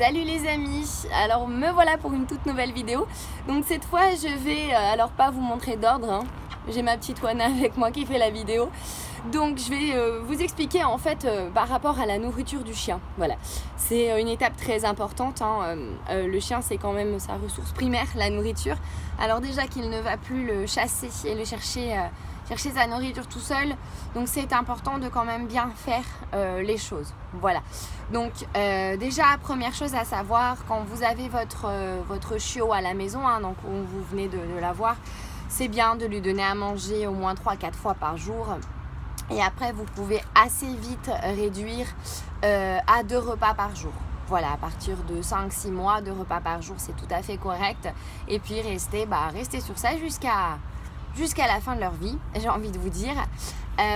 Salut les amis, alors me voilà pour une toute nouvelle vidéo. Donc cette fois je vais alors pas vous montrer d'ordre, hein. J'ai ma petite Wana avec moi qui fait la vidéo. Donc je vais vous expliquer en fait par rapport à la nourriture du chien. Voilà, c'est une étape très importante, hein. Le chien c'est quand même sa ressource primaire, la nourriture. Alors déjà qu'il ne va plus le chasser et le chercher sa nourriture tout seul, donc c'est important de quand même bien faire les choses. Voilà, donc déjà première chose à savoir, quand vous avez votre chiot à la maison, hein, donc vous venez de l'avoir, c'est bien de lui donner à manger au moins 3-4 fois par jour. Et après, vous pouvez assez vite réduire à 2 repas par jour. Voilà, à partir de 5-6 mois, 2 repas par jour, c'est tout à fait correct. Et puis, restez sur ça jusqu'à la fin de leur vie, j'ai envie de vous dire.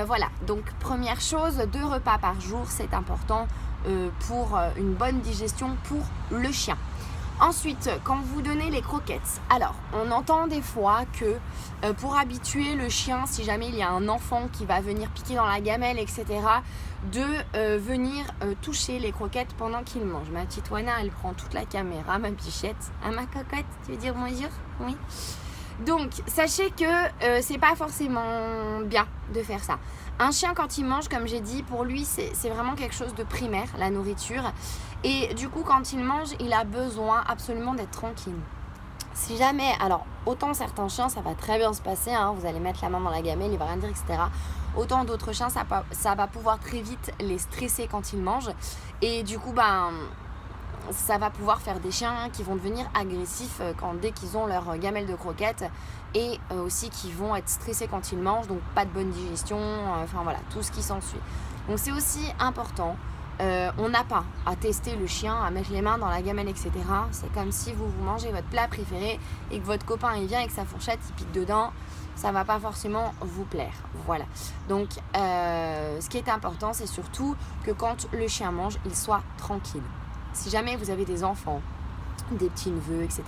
Voilà, donc première chose, 2 repas par jour, c'est important pour une bonne digestion pour le chien. Ensuite, quand vous donnez les croquettes, alors on entend des fois que pour habituer le chien, si jamais il y a un enfant qui va venir piquer dans la gamelle, etc., de venir toucher les croquettes pendant qu'il mange. Ma petite Wana, elle prend toute la caméra, ma bichette. Ah, ma cocotte, tu veux dire bonjour? Oui. Donc, sachez que c'est pas forcément bien de faire ça. Un chien, quand il mange, comme j'ai dit, pour lui, c'est vraiment quelque chose de primaire, la nourriture. Et du coup, quand il mange, il a besoin absolument d'être tranquille. Si jamais, alors, autant certains chiens, ça va très bien se passer, hein, vous allez mettre la main dans la gamelle, il va rien dire, etc. Autant d'autres chiens, ça va pouvoir très vite les stresser quand ils mangent. Et du coup, ça va pouvoir faire des chiens qui vont devenir agressifs dès qu'ils ont leur gamelle de croquettes, et aussi qui vont être stressés quand ils mangent, donc pas de bonne digestion, enfin voilà, tout ce qui s'ensuit. Donc c'est aussi important, on n'a pas à tester le chien, à mettre les mains dans la gamelle, etc. C'est comme si vous mangez votre plat préféré et que votre copain il vient avec sa fourchette, il pique dedans, ça va pas forcément vous plaire. Voilà, donc ce qui est important, c'est surtout que quand le chien mange, il soit tranquille. Si jamais vous avez des enfants, des petits-neveux, etc.,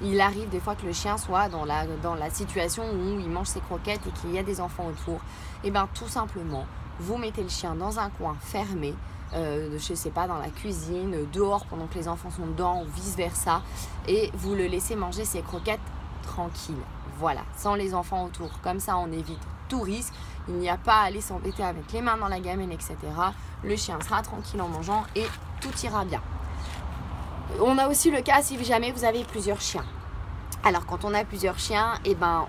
qu'il arrive des fois que le chien soit dans la situation où il mange ses croquettes et qu'il y a des enfants autour, et bien tout simplement, vous mettez le chien dans un coin fermé, je sais pas, dans la cuisine, dehors pendant que les enfants sont dedans ou vice-versa, et vous le laissez manger ses croquettes tranquille. Voilà, sans les enfants autour. Comme ça, on évite tout risque. Il n'y a pas à aller s'embêter avec les mains dans la gamelle, etc. Le chien sera tranquille en mangeant et tout ira bien. On a aussi le cas si jamais vous avez plusieurs chiens. Alors quand on a plusieurs chiens,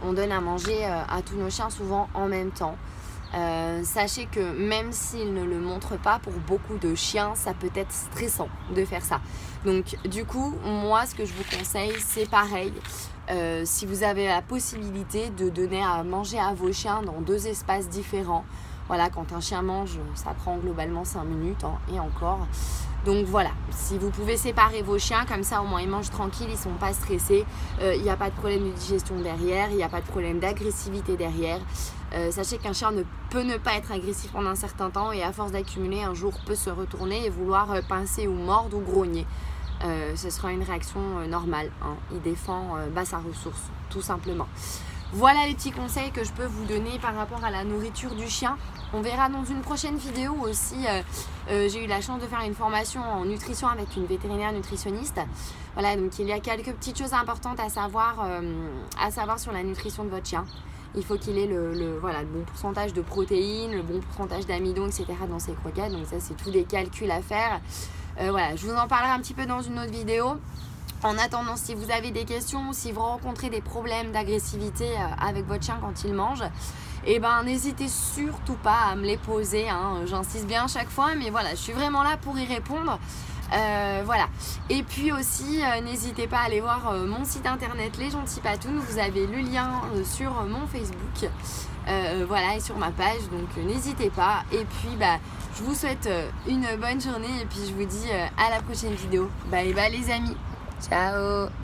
on donne à manger à tous nos chiens souvent en même temps. Sachez que même s'ils ne le montrent pas, pour beaucoup de chiens, ça peut être stressant de faire ça. Donc du coup, moi ce que je vous conseille, c'est pareil. Si vous avez la possibilité de donner à manger à vos chiens dans 2 espaces différents. Voilà, quand un chien mange, ça prend globalement 5 minutes, hein, et encore. Donc voilà, si vous pouvez séparer vos chiens, comme ça au moins ils mangent tranquille, ils ne sont pas stressés, il n'y a pas de problème de digestion derrière, il n'y a pas de problème d'agressivité derrière. Sachez qu'un chien ne peut ne pas être agressif pendant un certain temps et à force d'accumuler, un jour peut se retourner et vouloir pincer ou mordre ou grogner. Ce sera une réaction normale, hein. Il défend sa ressource, tout simplement. Voilà les petits conseils que je peux vous donner par rapport à la nourriture du chien. On verra dans une prochaine vidéo aussi. J'ai eu la chance de faire une formation en nutrition avec une vétérinaire nutritionniste. Voilà, donc il y a quelques petites choses importantes à savoir sur la nutrition de votre chien. Il faut qu'il ait le bon pourcentage de protéines, le bon pourcentage d'amidon, etc. dans ses croquettes. Donc ça, c'est tous des calculs à faire. Voilà, je vous en parlerai un petit peu dans une autre vidéo. En attendant, si vous avez des questions, si vous rencontrez des problèmes d'agressivité avec votre chien quand il mange, n'hésitez surtout pas à me les poser, hein. J'insiste bien à chaque fois, mais voilà, je suis vraiment là pour y répondre. Voilà. Et puis aussi, n'hésitez pas à aller voir mon site internet Les Gentils Patounes. Vous avez le lien sur mon Facebook, voilà, et sur ma page. Donc n'hésitez pas. Et puis je vous souhaite une bonne journée et puis je vous dis à la prochaine vidéo. Bye bye les amis. Ciao.